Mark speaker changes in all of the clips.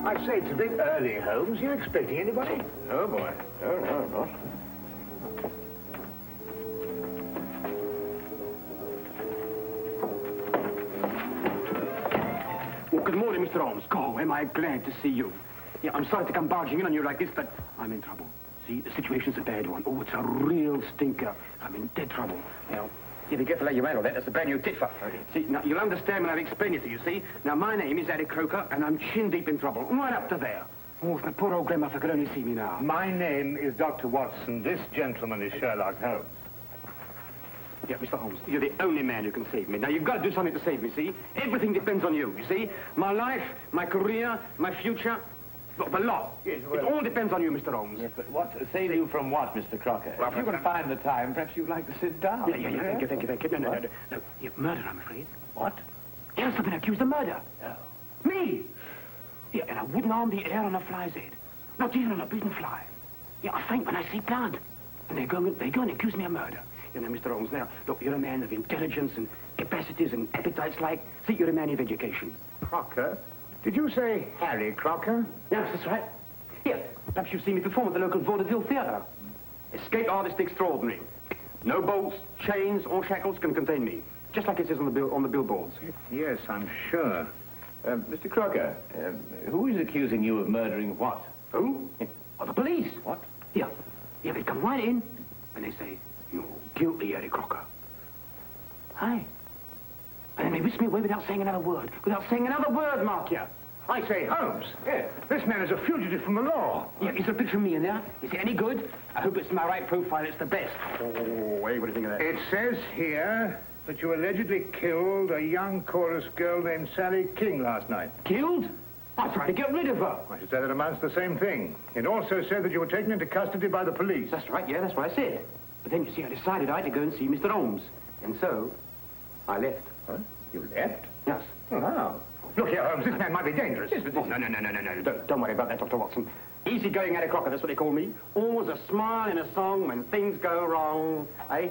Speaker 1: I say, it's a bit early, Holmes. You expecting anybody?
Speaker 2: Oh, boy. No, not.
Speaker 3: Well, good morning, Mr. Holmes. Oh, am I glad to see you. Yeah, I'm sorry to come barging in on you like this, but I'm in trouble. See, the situation's a bad one. Oh, it's a real stinker. I'm in dead trouble. Now, you be careful how you handle that. That's a brand new tit for. Okay. See, now, you'll understand when I've explained it to you, see? Now, my name is Harry Crocker, and I'm chin-deep in trouble. Right up to there. Oh, if my poor old grandmother could only see me now.
Speaker 1: My name is Dr. Watson. This gentleman is Sherlock Holmes.
Speaker 3: Yeah, Mr. Holmes, you're the only man who can save me. Now, you've got to do something to save me, see? Everything depends on you, you see? My life, my career, my future, the lot. Yes, well, it all depends on you, Mr. Holmes.
Speaker 2: Yes, but what, save you from what, Mr. Crocker? Well, if you can find the time, perhaps you'd like to sit down.
Speaker 3: Yeah, thank you. No. Yeah, murder, I'm afraid.
Speaker 2: What?
Speaker 3: Yes, I've been accused of murder.
Speaker 2: Oh.
Speaker 3: Me! Yeah, and I wouldn't harm the air on a fly's head. Not even on a beaten fly. Yeah, I faint when I see blood. And they go and accuse me of murder. You know, Mr. Holmes, now, look, you're a man of intelligence and capacities and appetites like... See, you're a man of education.
Speaker 1: Crocker? Did you say Harry Crocker?
Speaker 3: Yes, that's right. Here, perhaps you've seen me perform at the local vaudeville theatre. Escape artist extraordinary. No bolts, chains, or shackles can contain me. Just like it says on the billboards.
Speaker 1: Yes, I'm sure.
Speaker 2: Mr. Crocker, who is accusing you of murdering what?
Speaker 3: Who? Well, the police.
Speaker 2: What?
Speaker 3: Yeah, they come right in, and they say, you're guilty, Harry Crocker. Aye. And then they whisk me away without saying another word. Mark you.
Speaker 1: I say, Holmes. Yeah. This man is a fugitive from the law.
Speaker 3: Yeah, is there a picture of me in there? Is it any good? I hope it's my right profile. It's the best. Oh, hey, what do you think of that?
Speaker 1: It says here that you allegedly killed a young chorus girl named Sally King last night.
Speaker 3: Killed? I tried to get rid of her.
Speaker 1: I should say that amounts to the same thing. It also said that you were taken into custody by the police.
Speaker 3: That's right, yeah, that's what I said. But then, you see, I decided I had to go and see Mr. Holmes. And so, I left.
Speaker 1: What? You left?
Speaker 3: Yes.
Speaker 1: Oh, how? Look here, Holmes, this man might be dangerous.
Speaker 3: Yes, but no. Don't worry about that, Dr. Watson. Easy-going Harry Crocker, that's what they call me. Always a smile in a song when things go wrong, eh?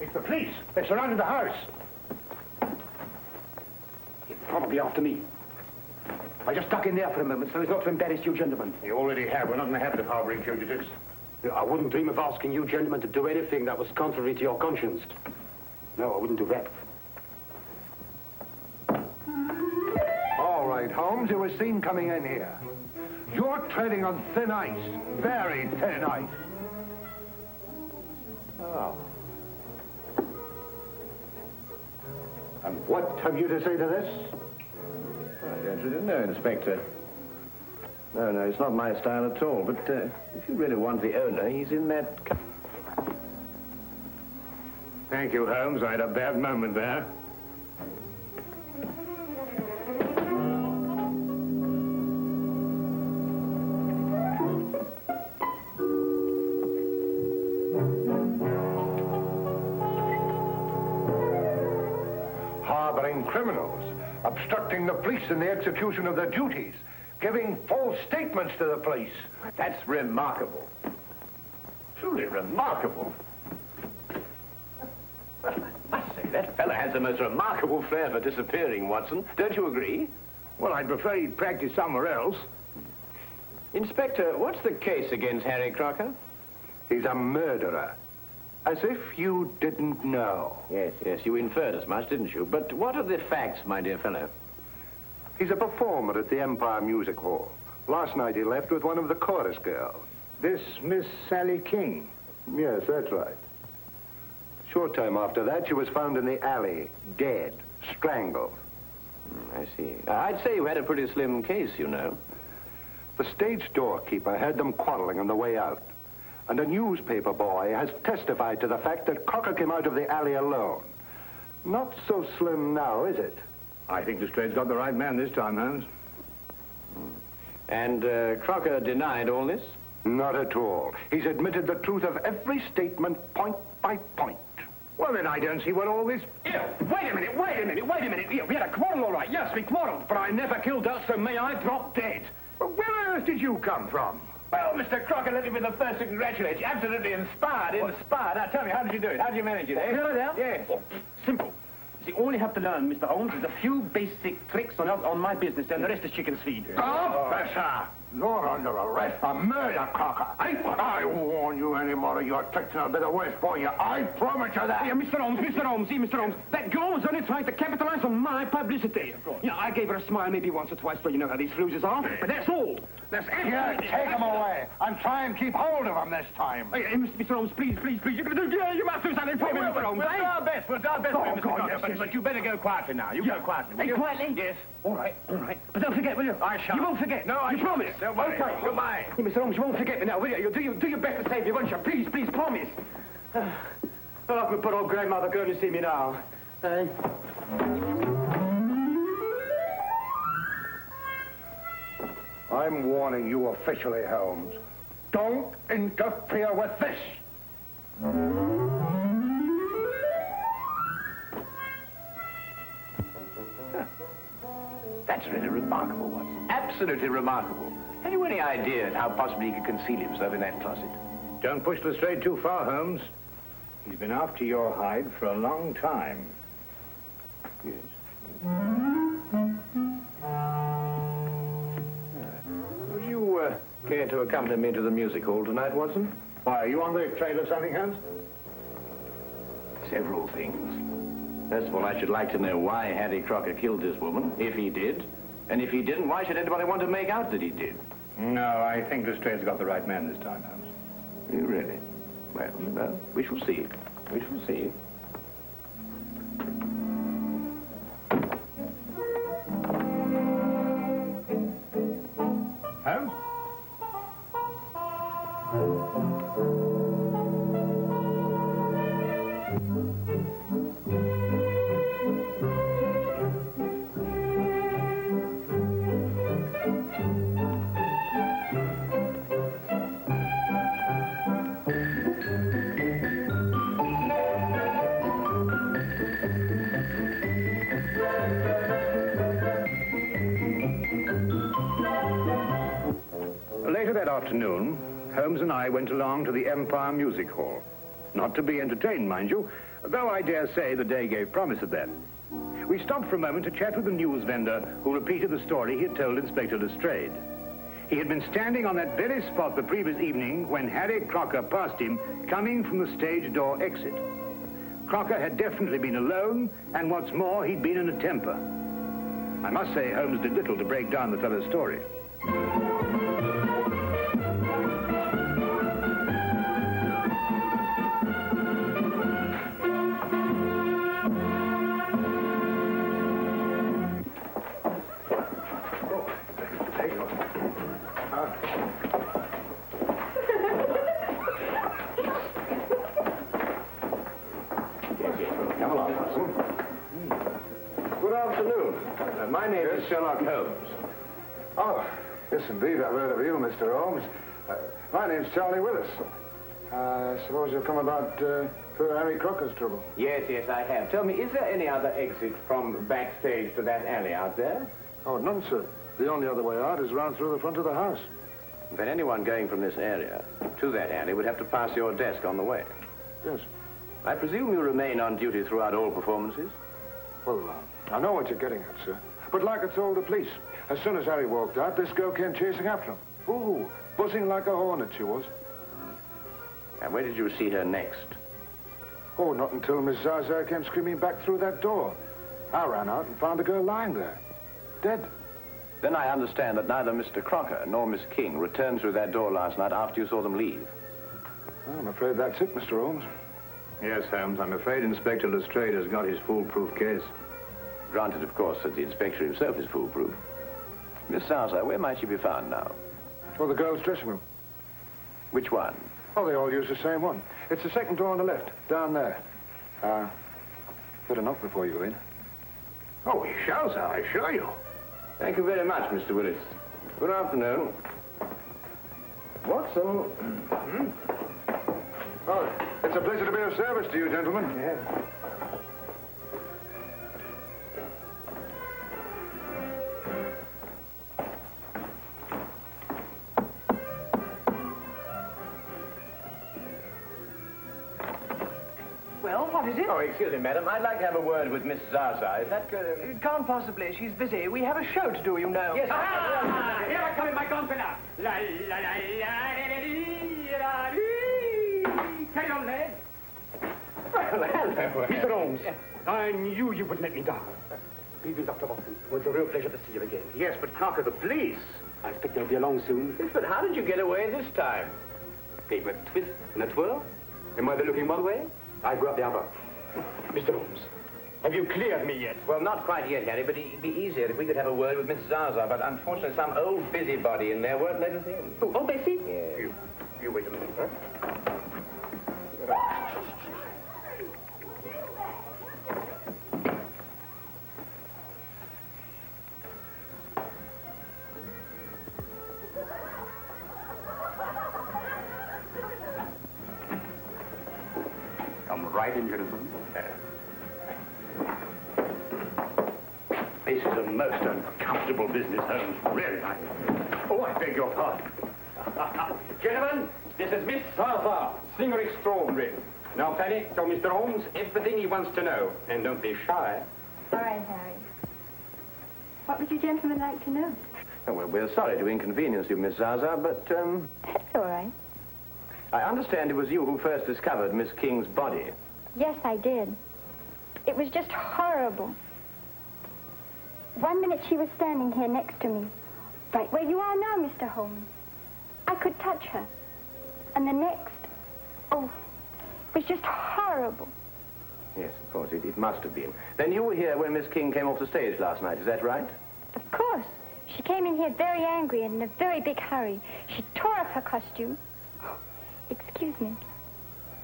Speaker 1: It's the police. They surrounded the house.
Speaker 3: He's probably after me. I just duck in there for a moment so as not to embarrass you gentlemen.
Speaker 1: You already have. We're not in the habit of harboring fugitives.
Speaker 3: I wouldn't dream of asking you gentlemen to do anything that was contrary to your conscience. No, I wouldn't do that.
Speaker 4: All right, Holmes, you were seen coming in here. You're treading on thin ice. Very thin ice. Oh.
Speaker 1: And what have you to say to this?
Speaker 2: I don't really know, Inspector. No, it's not my style at all. But if you really want the owner, he's in that...
Speaker 1: Thank you, Holmes. I had a bad moment there.
Speaker 4: Harboring criminals, obstructing the police in the execution of their duties, giving false statements to the police.
Speaker 2: That's remarkable. Truly remarkable. Well, I must say, that fellow has the most remarkable flair for disappearing, Watson. Don't you agree?
Speaker 1: Well, I'd prefer he'd practice somewhere else.
Speaker 2: Inspector, what's the case against Harry Crocker?
Speaker 4: He's a murderer. As if you didn't know.
Speaker 2: Yes, you inferred as much, didn't you? But what are the facts, my dear fellow?
Speaker 4: He's a performer at the Empire Music Hall. Last night he left with one of the chorus girls.
Speaker 1: This Miss Sally King?
Speaker 4: Yes, that's right. Short time after that, she was found in the alley, dead, strangled.
Speaker 2: I see. I'd say you had a pretty slim case, you know.
Speaker 4: The stage doorkeeper heard them quarreling on the way out. And a newspaper boy has testified to the fact that Crocker came out of the alley alone. Not so slim now, is it?
Speaker 1: I think the Strait's got the right man this time, Holmes.
Speaker 2: And Crocker denied all this?
Speaker 4: Not at all. He's admitted the truth of every statement, point by point.
Speaker 1: Well, then I don't see what all this...
Speaker 3: Here, wait a minute. Here, we had a quarrel, all right. Yes, we quarreled. But I never killed her, so may I drop dead.
Speaker 1: Well, where on earth did you come from?
Speaker 2: Well, Mr. Crocker, let me be the first to congratulate you. Absolutely inspired, inspired. Now, tell me, how did you do it? How did you manage it, eh? Yes.
Speaker 3: Oh, simple. You see, all you have to learn, Mr. Holmes, is a few basic tricks on my business, and the rest is chicken's feed.
Speaker 1: Officer! You're under arrest for murder, Crocker. I warn you any more of your tricks and I'll be the worse for you. I promise you that.
Speaker 3: Yeah, Mr. Holmes, see, Mr. Holmes, that girl was only trying to capitalize on my publicity. Of course. I gave her a smile maybe once or twice, but you know how these floozes are. But that's all. That's absolutely...
Speaker 1: Yeah, take him away and try and keep hold of him this time.
Speaker 3: Hey, Mr. Holmes, please, you're going to do... You must do something for me, Mr. Holmes.
Speaker 2: We'll do our best. We'll do our best,
Speaker 3: Oh,
Speaker 2: Mr.
Speaker 3: God,
Speaker 2: Crocker.
Speaker 3: yes.
Speaker 2: But you better go quietly now. You go quietly.
Speaker 3: Hey, quietly?
Speaker 2: Yes.
Speaker 3: All right. But don't forget, will you?
Speaker 2: I shan't.
Speaker 3: You won't forget.
Speaker 2: No, I
Speaker 3: You
Speaker 2: shan't.
Speaker 3: promise?
Speaker 2: Don't worry.
Speaker 3: Okay.
Speaker 2: Goodbye.
Speaker 3: Hey, Mr. Holmes, you won't forget me now, will you? You'll do your best to save me, won't you? Please, promise. Oh, but old grandmother going to see me now.
Speaker 1: I'm warning you officially, Holmes. Don't interfere with this.
Speaker 2: That's really remarkable, Watson. Absolutely remarkable. Have you any idea how possibly he could conceal himself in that closet?
Speaker 1: Don't push Lestrade too far, Holmes. He's been after your hide for a long time.
Speaker 2: Yes. Would you care to accompany me to the music hall tonight, Watson?
Speaker 1: Why, are you on the trail of something, Holmes?
Speaker 2: Several things. First of all, I should like to know why Harry Crocker killed this woman, if he did. And if he didn't, why should anybody want to make out that he did?
Speaker 1: No, I think Lestrade's got the right man this time, Holmes.
Speaker 2: You really? Well, we shall see. We shall see.
Speaker 1: Holmes? Later that afternoon, Holmes and I went along to the Empire Music Hall. Not to be entertained, mind you, though I dare say the day gave promise of that. We stopped for a moment to chat with the news vendor who repeated the story he had told Inspector Lestrade. He had been standing on that very spot the previous evening when Harry Crocker passed him coming from the stage door exit. Crocker had definitely been alone, and what's more, he'd been in a temper. I must say Holmes did little to break down the fellow's story.
Speaker 2: Come along, Watson. Good afternoon. My name is Sherlock Holmes.
Speaker 5: Oh, yes, indeed. I've heard of you, Mr. Holmes. My name's Charlie Willis. I suppose you've come about for Harry Crocker's trouble.
Speaker 2: Yes, I have. Tell me, is there any other exit from backstage to that alley out there?
Speaker 5: Oh, none, sir. The only other way out is round through the front of the house.
Speaker 2: Then anyone going from this area to that alley would have to pass your desk on the way.
Speaker 5: Yes.
Speaker 2: I presume you remain on duty throughout all performances?
Speaker 5: Well, I know what you're getting at, sir. But like I told the police, as soon as Harry walked out, this girl came chasing after him. Ooh, buzzing like a hornet she was.
Speaker 2: And where did you see her next?
Speaker 5: Oh, not until Miss Zaza came screaming back through that door. I ran out and found the girl lying there, dead.
Speaker 2: Then I understand that neither Mr. Crocker nor Miss King returned through that door last night after you saw them leave.
Speaker 5: Well, I'm afraid that's it, Mr. Holmes.
Speaker 1: Yes, Holmes, I'm afraid Inspector Lestrade has got his foolproof case.
Speaker 2: Granted, of course, that the inspector himself is foolproof. Miss Zaza, where might she be found now?
Speaker 5: Oh, the girl's dressing room.
Speaker 2: Which one?
Speaker 5: Oh, they all use the same one. It's the second door on the left, down there. Better knock before you go in.
Speaker 1: Oh, we shall, sir, I assure you.
Speaker 2: Thank you very much, Mr. Willis. Good afternoon. Watson.
Speaker 5: Oh, it's a pleasure to be of service to you, gentlemen.
Speaker 2: Yes.
Speaker 6: Well, what is it?
Speaker 2: Oh, excuse me, madam. I'd like to have a word with Miss Zaza. Is that good?
Speaker 6: It can't possibly. She's busy. We have a show to do, you know.
Speaker 2: Yes,
Speaker 3: Here I come in my gonfalon. La la la la la. Carry on, lad.
Speaker 2: Well, hello.
Speaker 3: Mr. Holmes, I knew you would let me down. Even Dr. Watson, it was a real pleasure to see you again.
Speaker 1: Yes, but Crocker, the police.
Speaker 3: I expect they'll be along soon.
Speaker 2: Yes, but how did you get away this time?
Speaker 3: Gave a twist and a twirl. Am I looking one way? I go up the other. Mr. Holmes, have you cleared me yet?
Speaker 2: Well, not quite yet, Harry, but it'd be easier if we could have a word with Miss Zaza. But unfortunately, some old busybody in there won't let us in.
Speaker 3: Oh, Bessie?
Speaker 2: Yes.
Speaker 3: You wait a minute, huh? Come right in, gentlemen.
Speaker 1: This is a most uncomfortable business, Holmes. Really, I beg your pardon.
Speaker 3: Gentlemen, this is Miss Zaza, singer extraordinary. Now, Fanny, tell Mr. Holmes everything he wants to know. And don't be shy.
Speaker 7: All right, Harry. What would you gentlemen like to know?
Speaker 2: Oh, well, we're sorry to inconvenience you, Miss Zaza, but,
Speaker 7: That's all right.
Speaker 2: I understand it was you who first discovered Miss King's body.
Speaker 7: Yes, I did. It was just horrible. One minute she was standing here next to me, right where you are now, Mr. Holmes. I could touch her. And the next, oh, it was just horrible.
Speaker 2: Yes, of course, it must have been. Then you were here when Miss King came off the stage last night, is that right?
Speaker 7: Of course. She came in here very angry and in a very big hurry. She tore up her costume. Excuse me.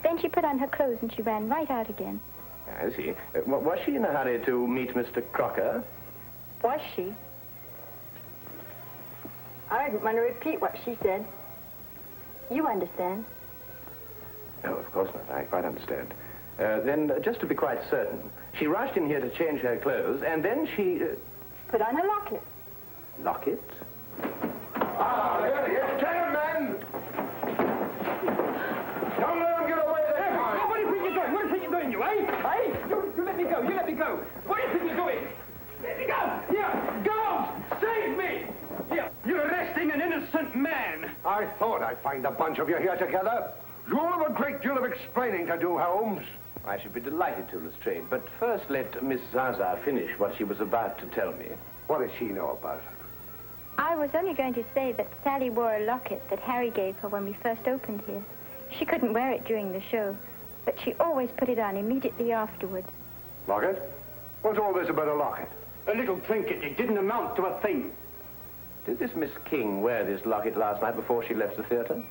Speaker 7: Then she put on her clothes and she ran right out again.
Speaker 2: I see. Was she in a hurry to meet Mr. Crocker?
Speaker 7: Was she? I didn't want to repeat what she said. You understand?
Speaker 2: No, of course not. I quite understand. Then, just to be quite certain, she rushed in here to change her clothes, and then she...
Speaker 7: Put on a locket.
Speaker 2: Locket?
Speaker 5: Ah, there he is. Gentlemen! Don't let him get away this time.
Speaker 3: What do you think you're doing? What do you think you're doing, you, eh? Eh? You let me go. You let me go. What do you think you're doing? Let me go. Here, guards, save me. Here, you're arresting an innocent man.
Speaker 4: I thought I'd find a bunch of you here together. You'll have a great deal of explaining to do, Holmes.
Speaker 2: I should be delighted to, Lestrade, but first let Miss Zaza finish what she was about to tell me.
Speaker 4: What does she know about it?
Speaker 7: I was only going to say that Sally wore a locket that Harry gave her when we first opened here. She couldn't wear it during the show, but she always put it on immediately afterwards.
Speaker 4: Locket? What's all this about a locket?
Speaker 3: A little trinket. It didn't amount to a thing.
Speaker 2: Did this Miss King wear this locket last night before she left the theater?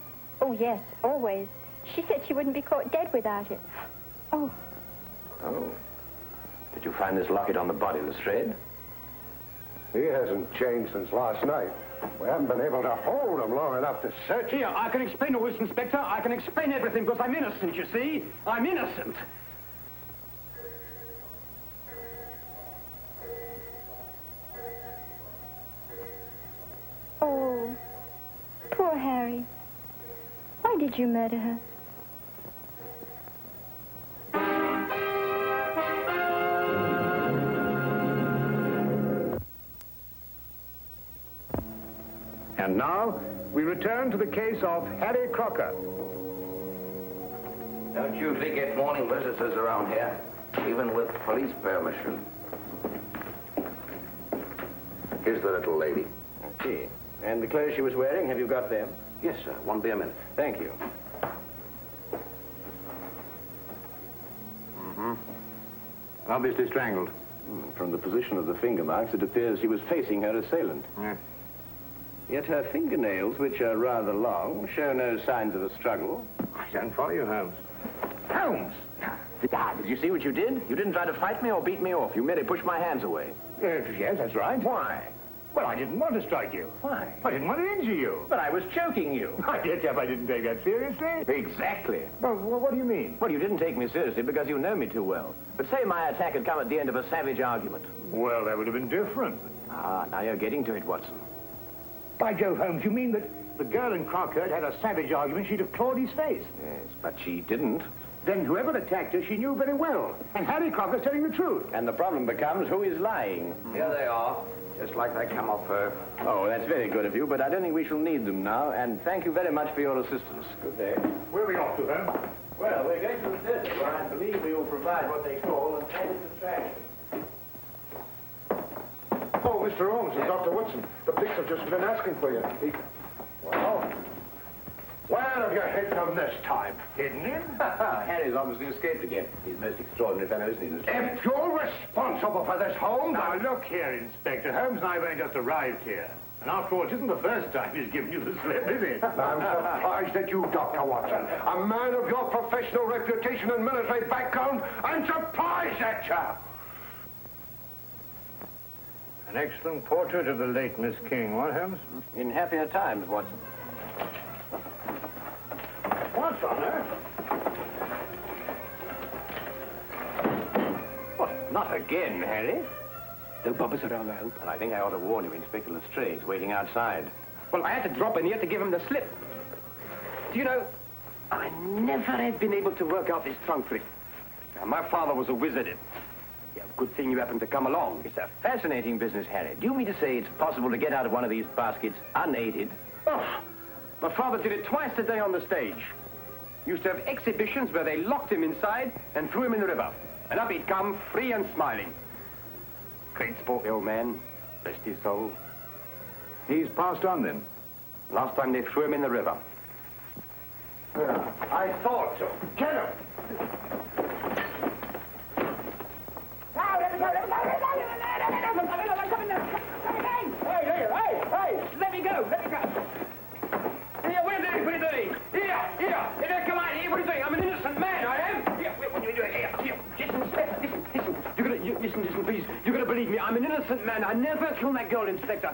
Speaker 7: Oh, yes, always. She said she wouldn't be caught dead without it. Oh.
Speaker 2: Oh. Did you find this locket on the body, Lestrade?
Speaker 4: He hasn't changed since last night. We haven't been able to hold him long enough to search him.
Speaker 3: Here, I can explain all this, Inspector. I can explain everything because I'm innocent, you see. I'm innocent.
Speaker 7: Oh, poor Harry. Why did you murder her?
Speaker 1: And now, we return to the case of Harry Crocker.
Speaker 8: Don't usually get morning visitors around here, even with police permission. Here's the little lady.
Speaker 2: I see. And the clothes she was wearing, have you got them?
Speaker 8: Yes, sir. Won't be a minute.
Speaker 2: Thank you.
Speaker 1: Obviously strangled.
Speaker 2: From the position of the finger marks, it appears she was facing her assailant.
Speaker 1: Yeah.
Speaker 2: Yet her fingernails, which are rather long, show no signs of a struggle.
Speaker 1: I don't follow you, Holmes. Holmes!
Speaker 2: Did you see what you did? You didn't try to fight me or beat me off. You merely pushed my hands away.
Speaker 1: Yes, that's right.
Speaker 2: Why?
Speaker 1: Well, I didn't want to strike you.
Speaker 2: Why?
Speaker 1: I didn't want to injure you.
Speaker 2: But I was choking you.
Speaker 1: I guess if I didn't take that seriously.
Speaker 2: Exactly.
Speaker 1: Well, what do you mean?
Speaker 2: Well, you didn't take me seriously because you know me too well. But say my attack had come at the end of a savage argument.
Speaker 1: Well, that would have been different.
Speaker 2: Ah, now you're getting to it, Watson.
Speaker 1: By Jove, Holmes, you mean that the girl in Crocker had a savage argument, she'd have clawed his face?
Speaker 2: Yes, but she didn't.
Speaker 1: Then whoever attacked her, she knew very well. And Harry Crocker's telling the truth.
Speaker 2: And the problem becomes who is lying.
Speaker 8: Here they are, just like they come off her.
Speaker 2: Oh, that's very good of you, but I don't think we shall need them now. And thank you very much for your assistance. Good day.
Speaker 1: Where are we off to, Holmes?
Speaker 2: Well, we're going to the desert, where I believe we will provide what they call an added attraction.
Speaker 5: Oh, Mr. Holmes and Dr. Woodson, the police have just been asking for you.
Speaker 4: Well, where have you hid from this time?
Speaker 1: Hidden in?
Speaker 2: Harry's obviously escaped again. He's a most extraordinary fellow, isn't he, Lestrade?
Speaker 4: If you're responsible for this, Holmes,
Speaker 1: Now, look here, Inspector. Holmes and I have only just arrived here. And after all, it isn't the first time he's given you the slip, is it?
Speaker 4: I'm surprised at you, Dr. Watson. A man of your professional reputation and military background, I'm surprised at you.
Speaker 1: An excellent portrait of the late Miss King, what, Holmes?
Speaker 2: In happier times, Watson.
Speaker 1: What's on her?
Speaker 2: What, not again, Harry?
Speaker 3: The bubbers around the house.
Speaker 2: And I think I ought to warn you, Inspector Lestrade's waiting outside.
Speaker 3: Well, I had to drop in here to give him the slip. Do you know, I never have been able to work out this trunk trick. Now, my father was a wizard at it. Yeah, good thing you happened to come along.
Speaker 2: It's a fascinating business, Harry. Do you mean to say it's possible to get out of one of these baskets unaided?
Speaker 3: Oh, my father did it twice a day on the stage. Used to have exhibitions where they locked him inside and threw him in the river. And up he'd come, free and smiling. Great sport, the old man. Rest his soul.
Speaker 1: He's passed on, then.
Speaker 3: Last time they threw him in the river.
Speaker 4: I thought so. Get him!
Speaker 3: Hey, let me go. Here, what are you doing? Here, come on, here, what are you doing? I'm an innocent man, I am. Here, what are you doing? Here, listen, Inspector, listen, please. You're gonna believe me, I'm an innocent man. I never killed that girl, Inspector.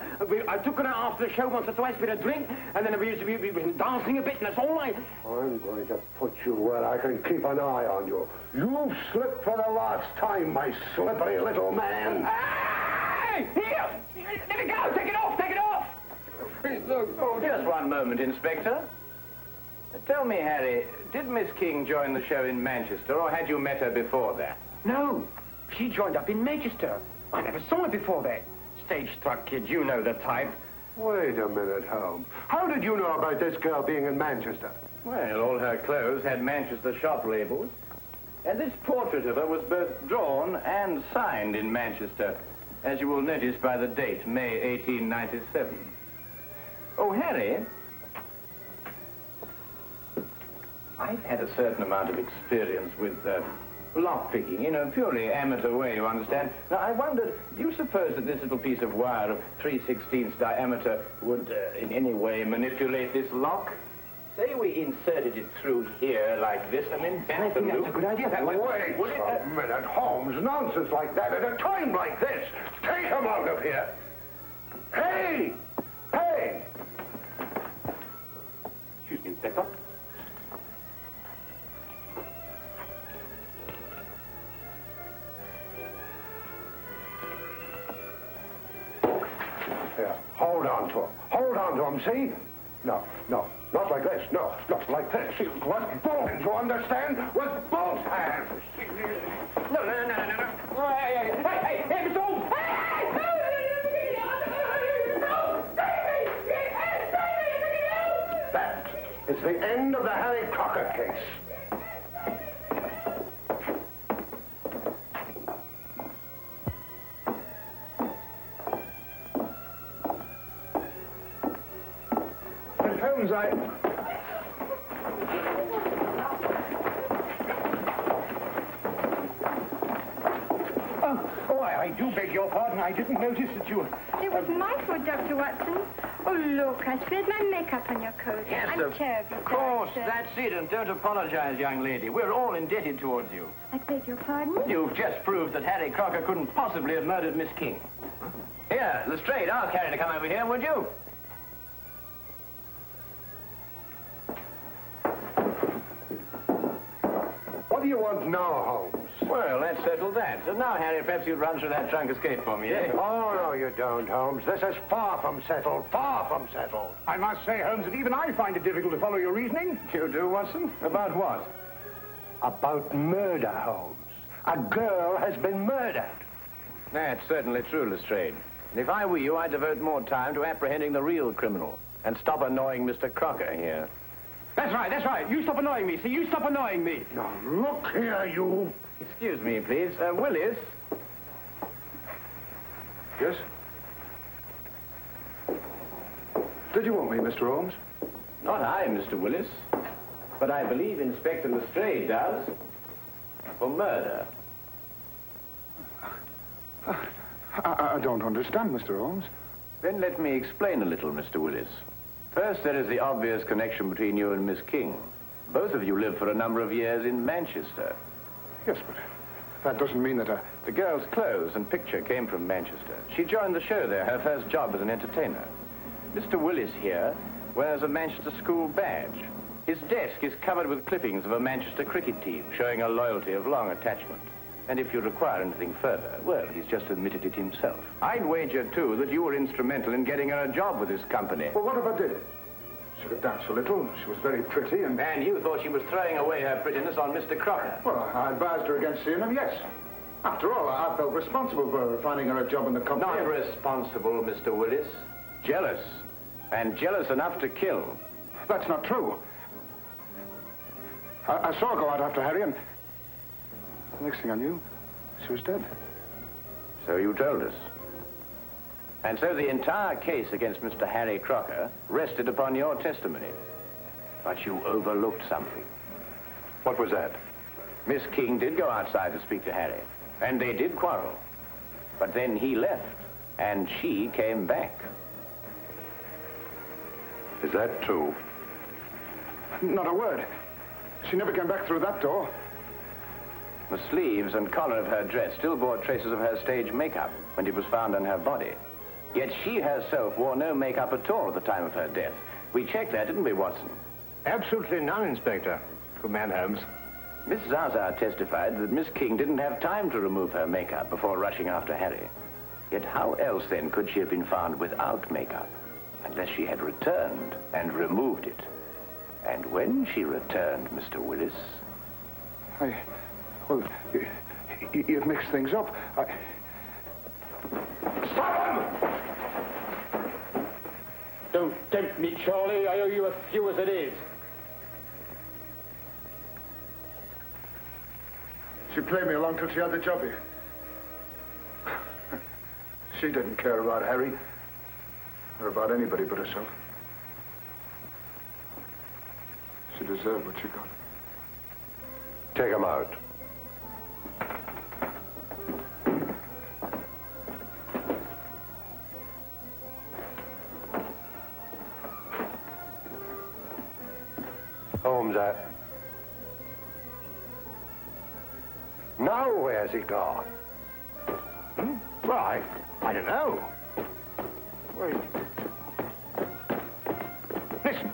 Speaker 3: I took her out after the show once or twice for a drink, and then we were dancing a bit, and that's all I...
Speaker 4: I'm going to put you where I can keep an eye on you. You've slipped for the last time, my slippery little man.
Speaker 3: Hey! Here! Let me go! Take it off!
Speaker 2: Oh, just one moment, Inspector. Tell me, Harry, did Miss King join the show in Manchester, or had you met her before that?
Speaker 3: No, she joined up in Manchester. I never saw her before that. Stage-struck kid, you know the type.
Speaker 4: Wait a minute, Holmes. How did you know about this girl being in Manchester?
Speaker 2: Well, all her clothes had Manchester shop labels. And this portrait of her was both drawn and signed in Manchester, as you will notice by the date, May 1897. Oh, Harry, I've had a certain amount of experience with lock-picking, in a purely amateur way, you understand. Now, I wondered, do you suppose that this little piece of wire of 3/16 diameter would in any way manipulate this lock? Say we inserted it through here like this and then bent the loop.
Speaker 3: That's a good idea. That way.
Speaker 4: Wait a minute, Holmes. Nonsense like that at a time like this. Take him out of here. Hey!
Speaker 3: Excuse me, Inspector.
Speaker 4: Here, hold on to him, see? No, not like this. No, like this. With both hands, you understand? With both hands.
Speaker 3: No. Hey, Mr. Holmes!
Speaker 4: That is the end of the Harry Crocker case.
Speaker 1: But Holmes, I do beg your pardon. I didn't notice that you...
Speaker 7: It was my fault, Dr. Watson. Oh, look, I spilled my makeup on your coat.
Speaker 2: Yes,
Speaker 7: I'm terribly
Speaker 2: of course,
Speaker 7: sorry, sir.
Speaker 2: that's it. And don't apologize, young lady. We're all indebted towards you.
Speaker 7: I beg your pardon?
Speaker 2: You've just proved that Harry Crocker couldn't possibly have murdered Miss King. Here, Lestrade, ask Harry to come over here, would you?
Speaker 4: What do you want now, Holmes?
Speaker 2: Well, let's settle that. So now, Harry, perhaps you'd run through that trunk escape for me, eh?
Speaker 4: Oh, no, you don't, Holmes. This is far from settled.
Speaker 1: I must say, Holmes, that even I find it difficult to follow your reasoning.
Speaker 2: You do, Watson? About what?
Speaker 4: About murder, Holmes. A girl has been murdered.
Speaker 2: That's certainly true, Lestrade. And if I were you, I'd devote more time to apprehending the real criminal and stop annoying Mr. Crocker here.
Speaker 3: That's right, that's right. You stop annoying me. See, you stop annoying me.
Speaker 4: Now, look here, you.
Speaker 2: Excuse me, please. Willis.
Speaker 5: Yes? Did you want me, Mr. Holmes?
Speaker 2: Not I, Mr. Willis. But I believe Inspector Lestrade does. For murder.
Speaker 5: I don't understand, Mr. Holmes.
Speaker 2: Then let me explain a little, Mr. Willis. First, there is the obvious connection between you and Miss King. Both of you lived for a number of years in Manchester.
Speaker 5: Yes, but that doesn't mean that
Speaker 2: The girl's clothes and picture came from Manchester. She joined the show there, her first job as an entertainer. Mr. Willis here wears a Manchester school badge. His desk is covered with clippings of a Manchester cricket team, showing a loyalty of long attachment. And if you require anything further, well, he's just admitted it himself. I'd wager, too, that you were instrumental in getting her a job with this company.
Speaker 5: Well, what if I did? She could dance a little. She was very pretty, and...
Speaker 2: And you thought she was throwing away her prettiness on Mr. Crocker.
Speaker 5: Well, I advised her against seeing him, yes. After all, I felt responsible for finding her a job in the company.
Speaker 2: Not responsible, Mr. Willis. Jealous. And jealous enough to kill.
Speaker 5: That's not true. I saw her go out after Harry, and the next thing I knew, she was dead.
Speaker 2: So you told us. And so the entire case against Mr. Harry Crocker rested upon your testimony. But you overlooked something.
Speaker 4: What was that?
Speaker 2: Miss King did go outside to speak to Harry, and they did quarrel. But then he left, and she came back.
Speaker 4: Is that true?
Speaker 5: Not a word. She never came back through that door.
Speaker 2: The sleeves and collar of her dress still bore traces of her stage makeup when it was found on her body. Yet she herself wore no makeup at all at the time of her death. We checked that, didn't we, Watson?
Speaker 1: Absolutely none, Inspector. Good man, Holmes.
Speaker 2: Miss Zaza testified that Miss King didn't have time to remove her makeup before rushing after Harry. Yet how else, then, could she have been found without makeup? Unless she had returned and removed it. And when she returned, Mr. Willis...
Speaker 5: Well, you've mixed things up.
Speaker 3: Stop him! Don't tempt me, Charlie. I owe you a few as it is.
Speaker 5: She played me along till she had the job here. She didn't care about Harry, or about anybody but herself. She deserved what she got.
Speaker 4: Take him out. Holmes, now where's he gone?
Speaker 1: Why, I don't know. Wait. Listen.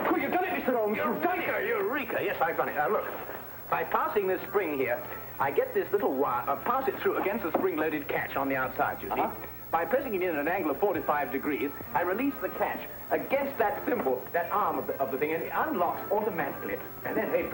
Speaker 3: Oh, you've done it, Mr. Holmes. You've done it.
Speaker 2: Eureka! Yes, I've done it. Now, look. By passing this spring here, I get this little wire, pass it through against the spring-loaded catch on the outside, you see. By pressing it in at an angle of 45 degrees, I release the catch against that thimble, that arm of the thing, and it unlocks automatically. And then, hey,